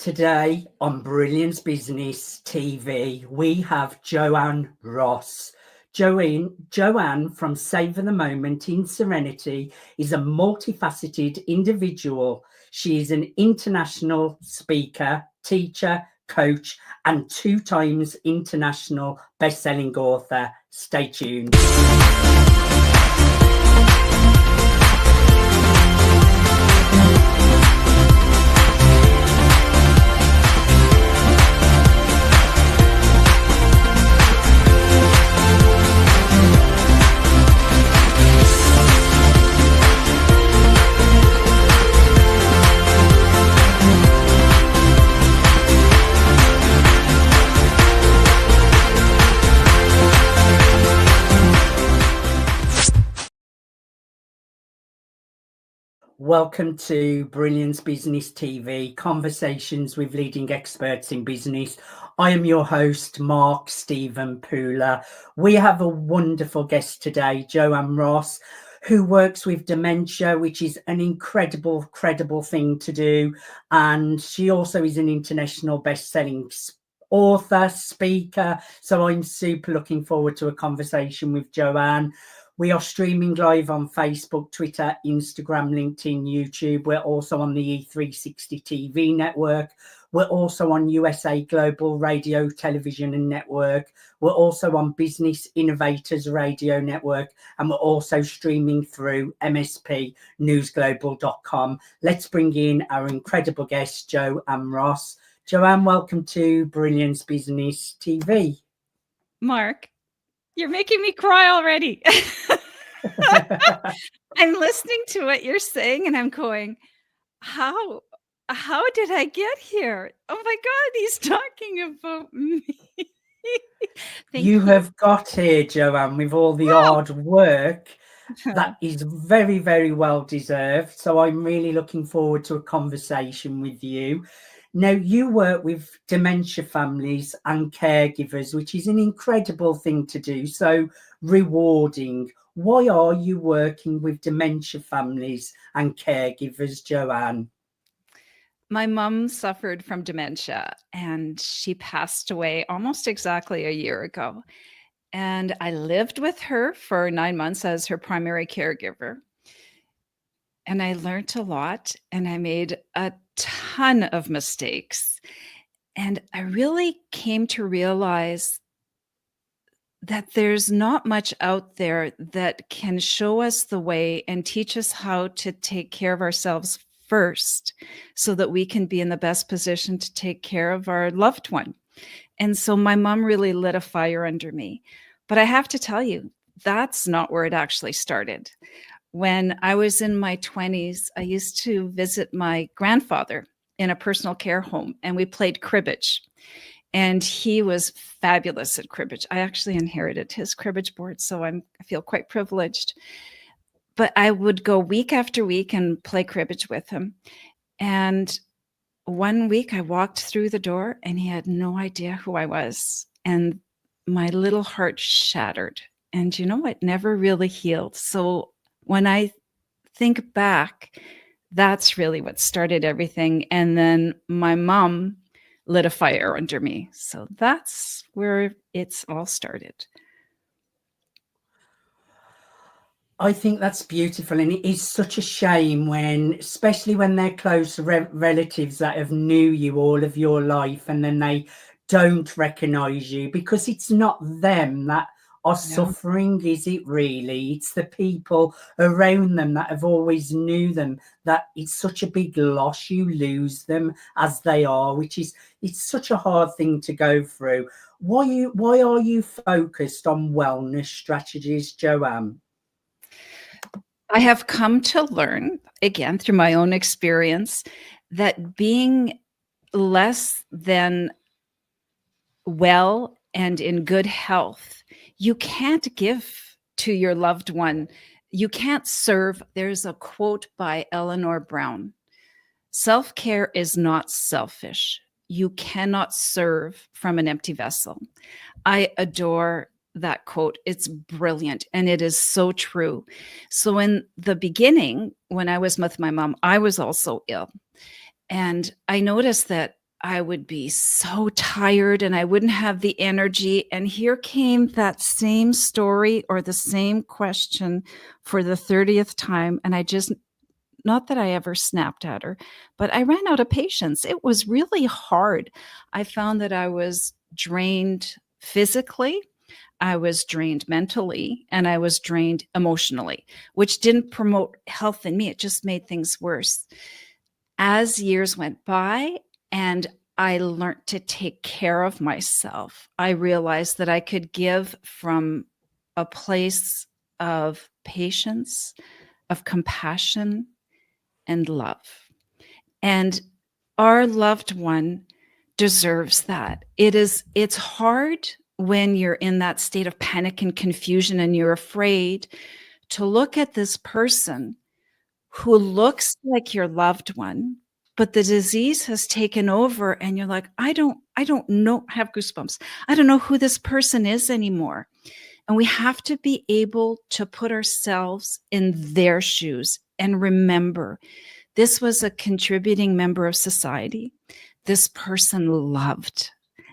Today on Brilliance Business TV, we have Joanne Ross. Joanne from Savour the Moment in Serenity is a multifaceted individual. She is an international speaker, teacher, coach, and 2 times international best-selling author. Stay tuned. Welcome to Brilliance Business TV, conversations with leading experts in business. I am your host, Mark Stephen Pooler. We have a wonderful guest today, Joanne Ross, who works with dementia, which is an incredible thing to do. And she also is an international best-selling author, speaker. So I'm super looking forward to a conversation with Joanne. We are streaming live on Facebook, Twitter, Instagram, LinkedIn, YouTube. We're also on the E360 TV network. We're also on USA Global Radio, Television and Network. We're also on Business Innovators Radio Network. And we're also streaming through MSP News Global.com. Let's bring in our incredible guest, Joanne Ross. Joanne, welcome to Brilliance Business TV. Mark, you're making me cry already. I'm listening to what you're saying and I'm going, how did I get here? Oh my God, he's talking about me. You have got here, Joanne, with all the hard work that is very, very well deserved. So I'm really looking forward to a conversation with you. Now, you work with dementia families and caregivers, which is an incredible thing to do, so rewarding. Why are you working with dementia families and caregivers, Joanne? My mom suffered from dementia and she passed away almost exactly a year ago. And I lived with her for 9 months as her primary caregiver. And I learned a lot and I made a ton of mistakes. And I really came to realize that there's not much out there that can show us the way and teach us how to take care of ourselves first so that we can be in the best position to take care of our loved one. And so my mom really lit a fire under me. But I have to tell you, that's not where it actually started. When I was in my 20s, I used to visit my grandfather in a personal care home and we played cribbage. And he was fabulous at cribbage. I actually inherited his cribbage board, so I feel quite privileged. But I would go week after week and play cribbage with him. And one week I walked through the door and he had no idea who I was. And my little heart shattered. And you know, it never really healed. So when I think back, that's really what started everything. And then my mom lit a fire under me. So that's where it's all started. I think that's beautiful. And it is such a shame when, especially when they're close relatives that have knew you all of your life and then they don't recognize you, because it's not them that are suffering, is it really? It's the people around them that have always knew them, that it's such a big loss. You lose them as they are, which is, it's such a hard thing to go through. Why are you focused on wellness strategies, Joanne? I have come to learn, again, through my own experience, that being less than well and in good health, you can't give to your loved one. You can't serve. There's a quote by Eleanor Brown. Self-care is not selfish. You cannot serve from an empty vessel. I adore that quote. It's brilliant. And it is so true. So in the beginning, when I was with my mom, I was also ill. And I noticed that I would be so tired and I wouldn't have the energy. And here came that same story or the same question for the 30th time. And I just, not that I ever snapped at her, but I ran out of patience. It was really hard. I found that I was drained physically, I was drained mentally, and I was drained emotionally, which didn't promote health in me. It just made things worse. As years went by and I learned to take care of myself, I realized that I could give from a place of patience, of compassion, and love. And our loved one deserves that. It's hard when you're in that state of panic and confusion and you're afraid to look at this person who looks like your loved one, but the disease has taken over and you're like, I don't know, I have goosebumps. I don't know who this person is anymore. And we have to be able to put ourselves in their shoes and remember this was a contributing member of society. This person loved.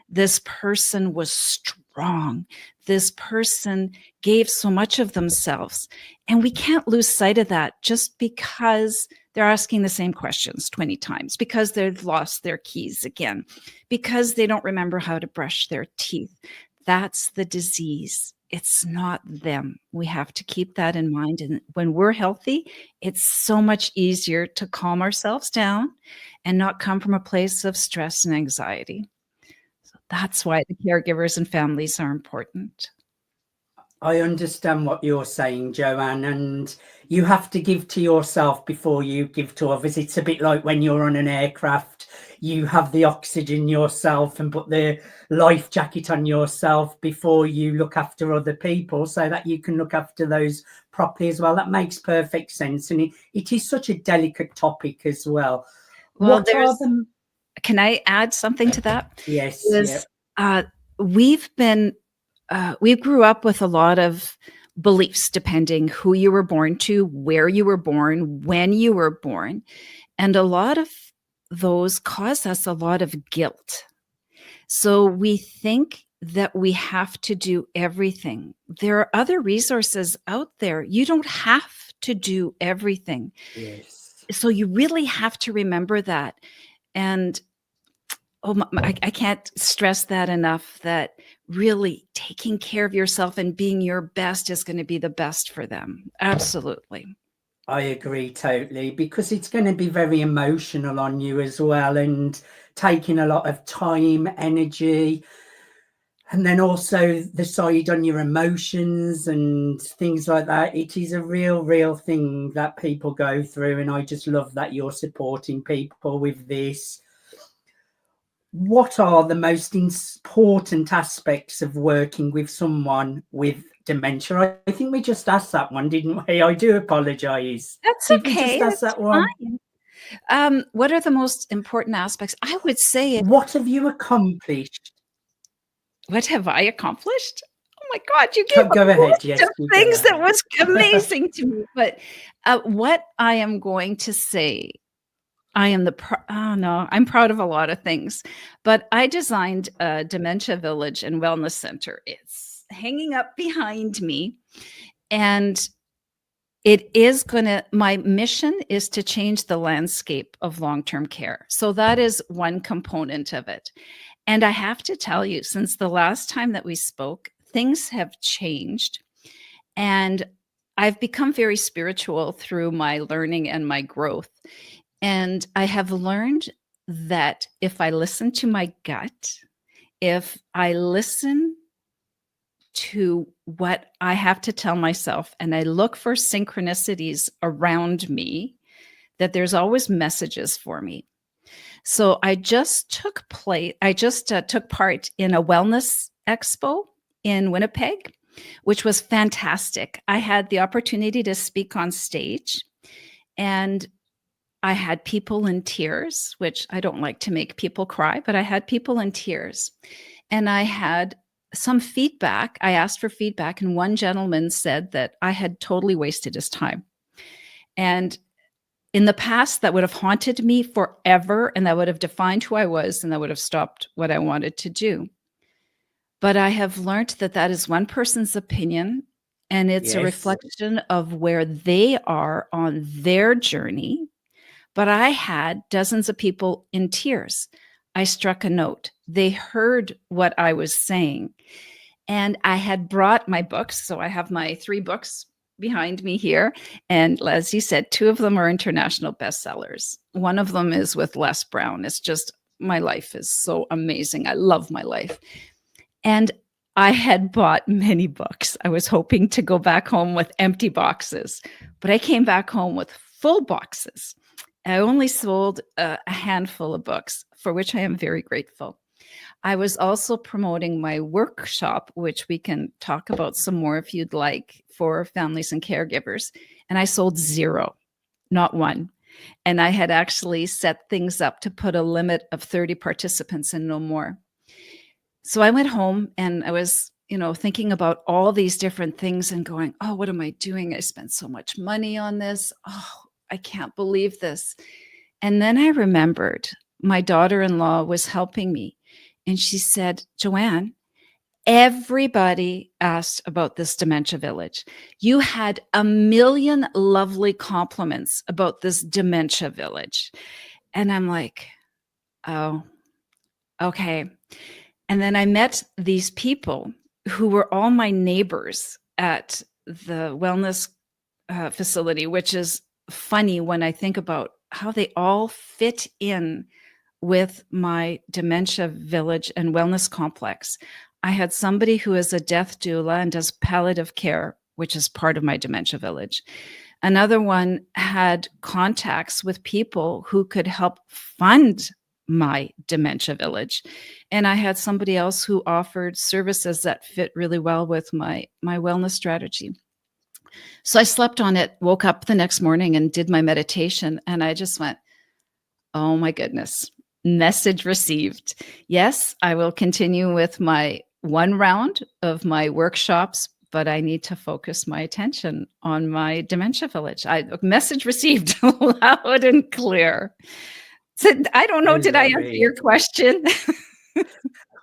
This person was strong. This person gave so much of themselves. And we can't lose sight of that just because they're asking the same questions 20 times, because they've lost their keys again, because they don't remember how to brush their teeth. That's the disease. It's not them. We have to keep that in mind. And when we're healthy, it's so much easier to calm ourselves down and not come from a place of stress and anxiety. So that's why the caregivers and families are important. I understand what you're saying, Joanne, and you have to give to yourself before you give to others. It's a bit like when you're on an aircraft, you have the oxygen yourself and put the life jacket on yourself before you look after other people so that you can look after those properly as well. That makes perfect sense. And it is such a delicate topic as well. Well, What are the... Can I add something to that? Yes, Is, we grew up with a lot of beliefs depending who you were born to, where you were born, when you were born. And a lot of those cause us a lot of guilt. So we think that we have to do everything. There are other resources out there. You don't have to do everything. Yes. So you really have to remember that. And I can't stress that enough, that really taking care of yourself and being your best is going to be the best for them. Absolutely. I agree totally, because it's going to be very emotional on you as well, and taking a lot of time, energy, and then also the side on your emotions and things like that. It is a real thing that people go through, and I just love that you're supporting people with this. What are the most important aspects of working with someone with dementia? I think we just asked that one, didn't we? I do apologize. That's Did we okay. just ask That's that one? fine. What are the most important aspects? I would say, What have you accomplished? what have I accomplished? Oh my God, you gave Go a ahead. list Yes, of you go things that ahead. was amazing to me. But what I am going to say, I'm proud of a lot of things, but I designed a dementia village and wellness center. It's hanging up behind me, and my mission is to change the landscape of long-term care. So that is one component of it. And I have to tell you, since the last time that we spoke, things have changed. And I've become very spiritual through my learning and my growth. And I have learned that if I listen to my gut, if I listen to what I have to tell myself and I look for synchronicities around me, that there's always messages for me. So I just took part in a wellness expo in Winnipeg, which was fantastic. I had the opportunity to speak on stage, and I had people in tears, which I don't like to make people cry, but I had people in tears. And I had some feedback. I asked for feedback, and one gentleman said that I had totally wasted his time. And in the past that would have haunted me forever, and that would have defined who I was, and that would have stopped what I wanted to do. But I have learned that that is one person's opinion, and it's a Yes. reflection of where they are on their journey. But I had dozens of people in tears. I struck a note. They heard what I was saying. And I had brought my books. So I have my 3 books behind me here. And as you said, 2 of them are international bestsellers. One of them is with Les Brown. It's just, my life is so amazing. I love my life. And I had bought many books. I was hoping to go back home with empty boxes, but I came back home with full boxes. I only sold a handful of books, for which I am very grateful. I was also promoting my workshop, which we can talk about some more if you'd like, for families and caregivers. And I sold 0, not 1. And I had actually set things up to put a limit of 30 participants and no more. So I went home and I was, thinking about all these different things and going, oh, what am I doing? I spent so much money on this. Oh, I can't believe this. And then I remembered my daughter-in-law was helping me. And she said, Joanne, everybody asked about this dementia village. You had a million lovely compliments about this dementia village. And I'm like, oh, okay. And then I met these people who were all my neighbors at the wellness facility, which is funny when I think about how they all fit in with my dementia village and wellness complex. I had somebody who is a death doula and does palliative care, which is part of my dementia village. Another one had contacts with people who could help fund my dementia village. And I had somebody else who offered services that fit really well with my wellness strategy. So I slept on it, woke up the next morning and did my meditation. And I just went, oh my goodness, message received. Yes, I will continue with my 1 round of my workshops, but I need to focus my attention on my dementia village. Message received loud and clear. So I don't know, did I answer your question?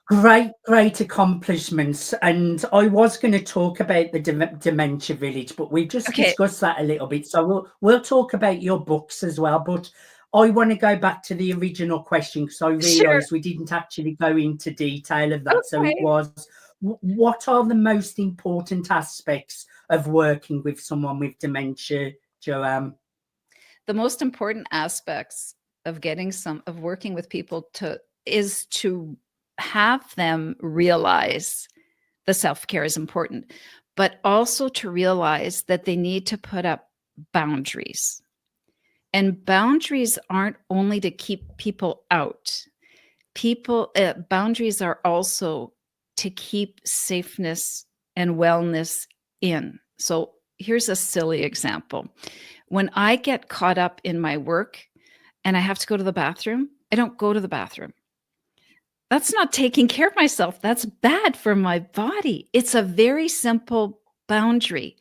Great accomplishments. And I was going to talk about the dementia village, but we've just discussed that a little bit. So we'll talk about your books as well. But I want to go back to the original question because I realized we didn't actually go into detail of that. Okay. So it was, what are the most important aspects of working with someone with dementia, Joanne? The most important aspects of working with people is to have them realize the self-care is important, but also to realize that they need to put up boundaries. And boundaries aren't only to keep people out. Boundaries are also to keep safeness and wellness in. So here's a silly example. When I get caught up in my work and I have to go to the bathroom, I don't go to the bathroom. That's not taking care of myself. That's bad for my body. It's a very simple boundary.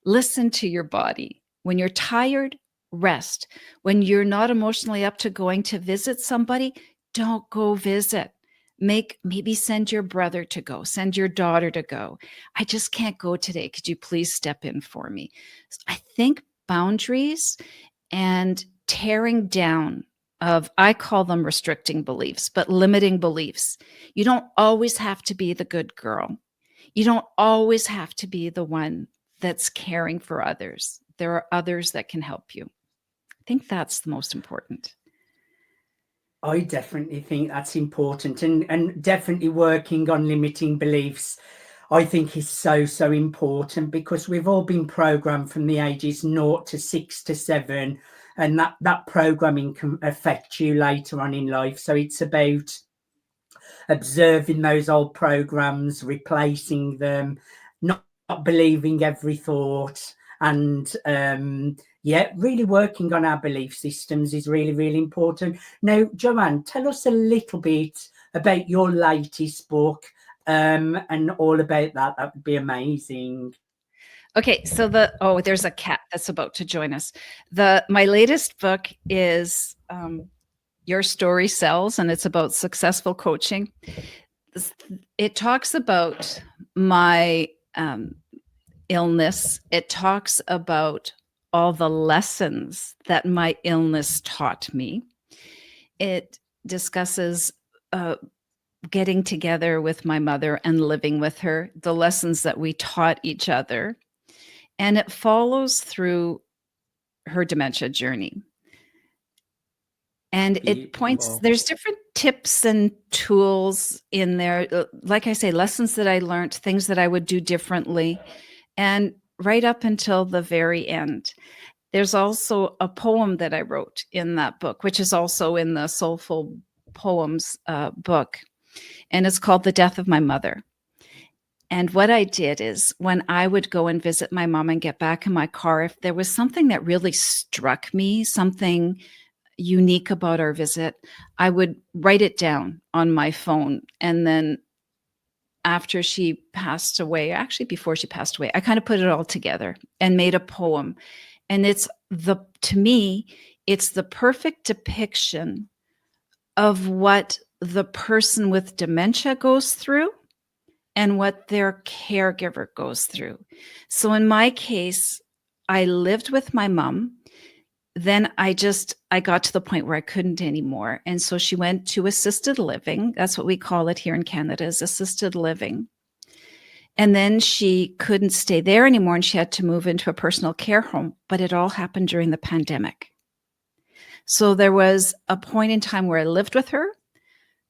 Listen to your body. When you're tired, rest. When you're not emotionally up to going to visit somebody, don't go visit. Maybe send your brother to go, send your daughter to go. I just can't go today. Could you please step in for me? I think boundaries and tearing down I call them restricting beliefs, but limiting beliefs. You don't always have to be the good girl. You don't always have to be the one that's caring for others. There are others that can help you. I think that's the most important. I definitely think that's important, and definitely working on limiting beliefs, I think, is so important, because we've all been programmed from the ages 0 to 6 to 7, and that programming can affect you later on in life. So it's about observing those old programs, replacing them, not believing every thought, and really working on our belief systems is really important. Now, Joanne, tell us a little bit about your latest book and all about that. That would be amazing. Okay, so there's a cat that's about to join us. My latest book is Your Story Sells, and it's about successful coaching. It talks about my illness. It talks about all the lessons that my illness taught me. It discusses getting together with my mother and living with her, the lessons that we taught each other. And it follows through her dementia journey. And it points, there's different tips and tools in there. Like I say, lessons that I learned, things that I would do differently. And right up until the very end. There's also a poem that I wrote in that book, which is also in the Soulful Poems book. And it's called The Death of My Mother. And what I did is when I would go and visit my mom and get back in my car, if there was something that really struck me, something unique about our visit, I would write it down on my phone. And then after she passed away, actually before she passed away, I kind of put it all together and made a poem. And to me, it's the perfect depiction of what the person with dementia goes through and what their caregiver goes through. So in my case, I lived with my mom. Then I got to the point where I couldn't anymore. And so she went to assisted living. That's what we call it here in Canada, is assisted living. And then she couldn't stay there anymore and she had to move into a personal care home. But it all happened during the pandemic. So there was a point in time where I lived with her.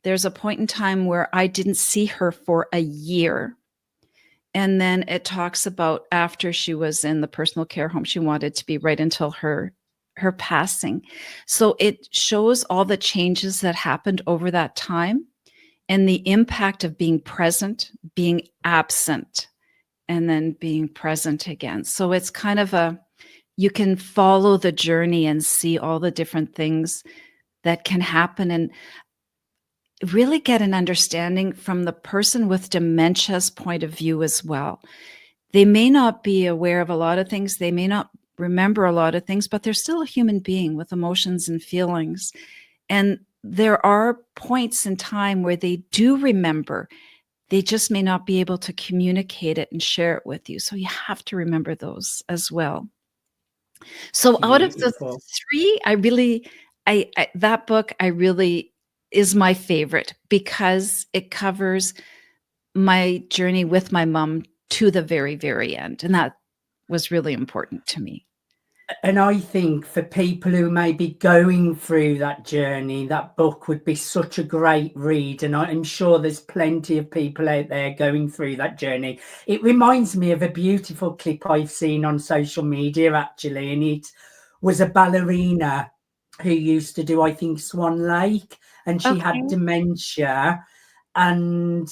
There's a point in time where I didn't see her for a year. And then it talks about after she was in the personal care home, she wanted to be right until her passing. So it shows all the changes that happened over that time and the impact of being present, being absent, and then being present again. So it's kind of you can follow the journey and see all the different things that can happen and really get an understanding from the person with dementia's point of view as well. They may not be aware of a lot of things. They may not remember a lot of things, but they're still a human being with emotions and feelings. And there are points in time where they do remember. They just may not be able to communicate it and share it with you. So you have to remember those as well. So out of the three, that book, I really is my favorite because it covers my journey with my mom to the very, very end. And that was really important to me. And I think for people who may be going through that journey, that book would be such a great read. And I'm sure there's plenty of people out there going through that journey. It reminds me of a beautiful clip I've seen on social media, actually. And it was a ballerina who used to do, I think, Swan Lake. And she had dementia. And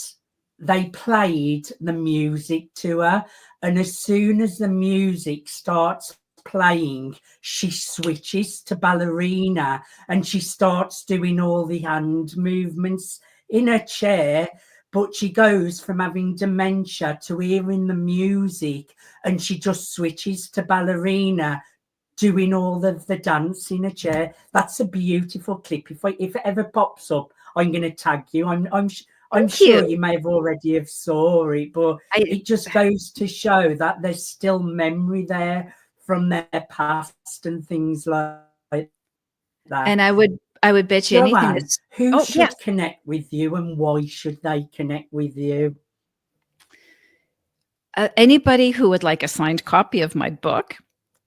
they played the music to her. And as soon as the music starts playing, she switches to ballerina and she starts doing all the hand movements in her chair, but she goes from having dementia to hearing the music and she just switches to ballerina, doing all the dance in a chair. That's a beautiful clip. If it ever pops up, I'm going to tag you. I'm sure you may have already have saw it, but it just goes to show that there's still memory there from their past and things like that. And I would bet you Joanne, anything who should connect with you and why should they connect with you? Anybody who would like a signed copy of my book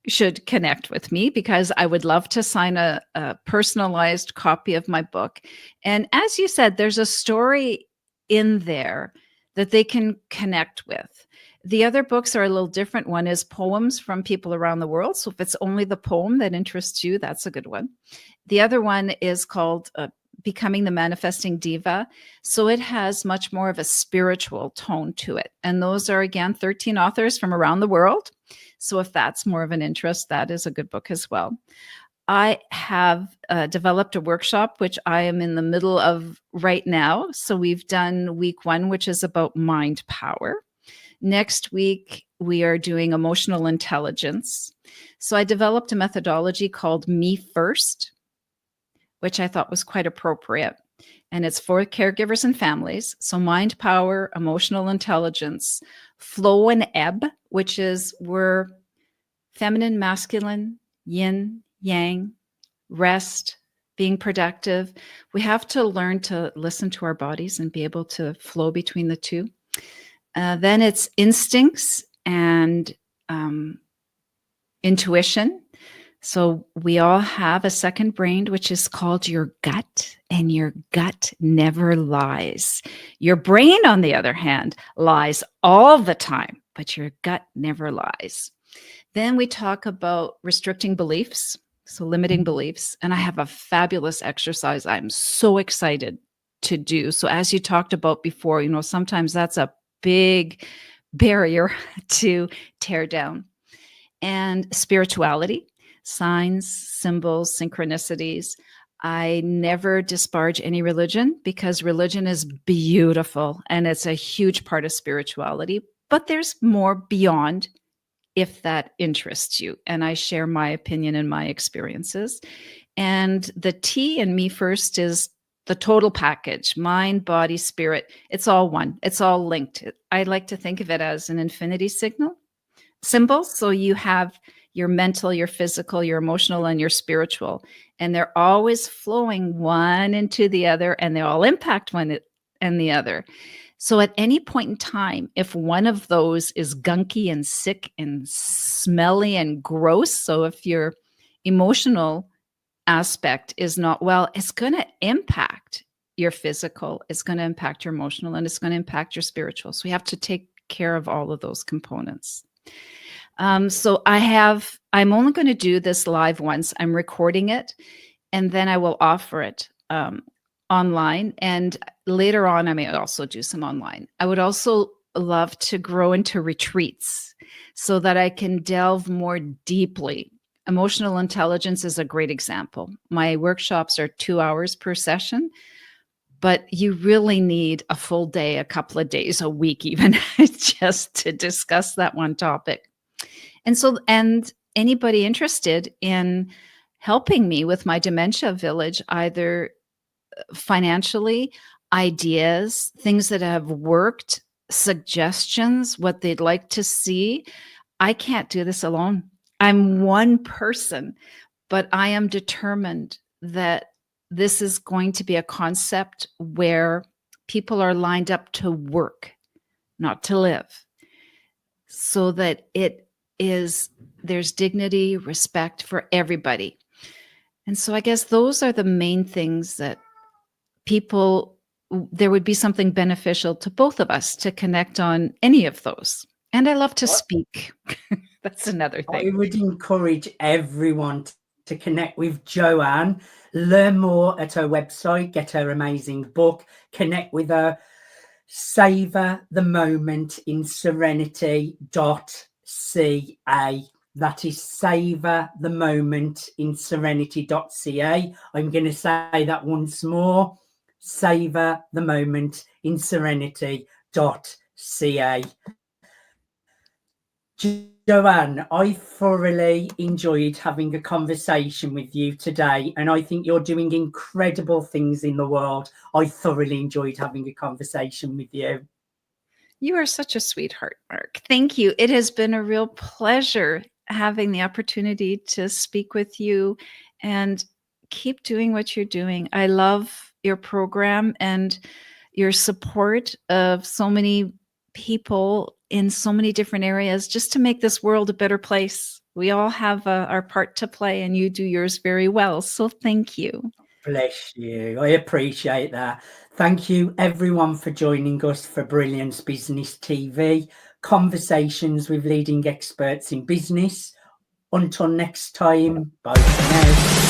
should connect with me because I would love to sign a personalized copy of my book. And as you said, there's a story in there that they can connect with. The other books are a little different. One is poems from people around the world. So if it's only the poem that interests you, that's a good one. The other one is called Becoming the Manifesting Diva. So it has much more of a spiritual tone to it. And those are, again, 13 authors from around the world. So if that's more of an interest, that is a good book as well. I have developed a workshop, which I am in the middle of right now. So we've done week 1, which is about mind power. Next week, we are doing emotional intelligence. So I developed a methodology called Me First, which I thought was quite appropriate. And it's for caregivers and families. So mind, power, emotional intelligence, flow and ebb, which is we're feminine, masculine, yin, yang, rest, being productive. We have to learn to listen to our bodies and be able to flow between the two. Then it's instincts and intuition. So we all have a second brain, which is called your gut, and your gut never lies. Your brain, on the other hand, lies all the time, but your gut never lies. Then we talk about restricting beliefs, so limiting beliefs. And I have a fabulous exercise I'm so excited to do. So as you talked about before, sometimes that's a big barrier to tear down. And spirituality, signs, symbols, synchronicities. I never disparage any religion because religion is beautiful and it's a huge part of spirituality, but there's more beyond if that interests you. And I share my opinion and my experiences. And the T in Me First is the total package, mind, body, spirit. It's all one. It's all linked. I like to think of it as an infinity symbol. So you have your mental, your physical, your emotional, and your spiritual. And they're always flowing one into the other, and they all impact one and the other. So at any point in time, if one of those is gunky and sick and smelly and gross, so if your emotional aspect is not well, it's going to impact your physical, it's going to impact your emotional, and it's going to impact your spiritual. So we have to take care of all of those components. So I'm only going to do this live once. I'm recording it, and then I will offer it online. And later on, I may also do some online. I would also love to grow into retreats so that I can delve more deeply. Emotional intelligence is a great example. My workshops are 2 hours per session, but you really need a full day, a couple of days, a week even, just to discuss that one topic. And anybody interested in helping me with my dementia village, either financially, ideas, things that have worked, suggestions, what they'd like to see. I can't do this alone. I'm one person, but I am determined that this is going to be a concept where people are lined up to work, not to live, so that there's dignity, respect for everybody. And so I guess those are the main things that there would be something beneficial to both of us to connect on any of those. And I love to speak. That's another thing. I would encourage everyone to connect with Joanne, learn more at her website, get her amazing book, connect with her, Savour the Moment in Serenity.ca. That is Savour the Moment in Serenity.ca. I'm going to say that once more. Savour the Moment in Serenity.ca. Joanne, I thoroughly enjoyed having a conversation with you today, and I think you're doing incredible things in the world. I thoroughly enjoyed having a conversation with you. You are such a sweetheart, Mark. Thank you. It has been a real pleasure having the opportunity to speak with you, and keep doing what you're doing. I love your program and your support of so many people in so many different areas just to make this world a better place. We all have our part to play, and you do yours very well. So thank you. Bless you. I appreciate that. Thank you, everyone, for joining us for Brilliance Business TV, conversations with leading experts in business. Until next time, bye for now.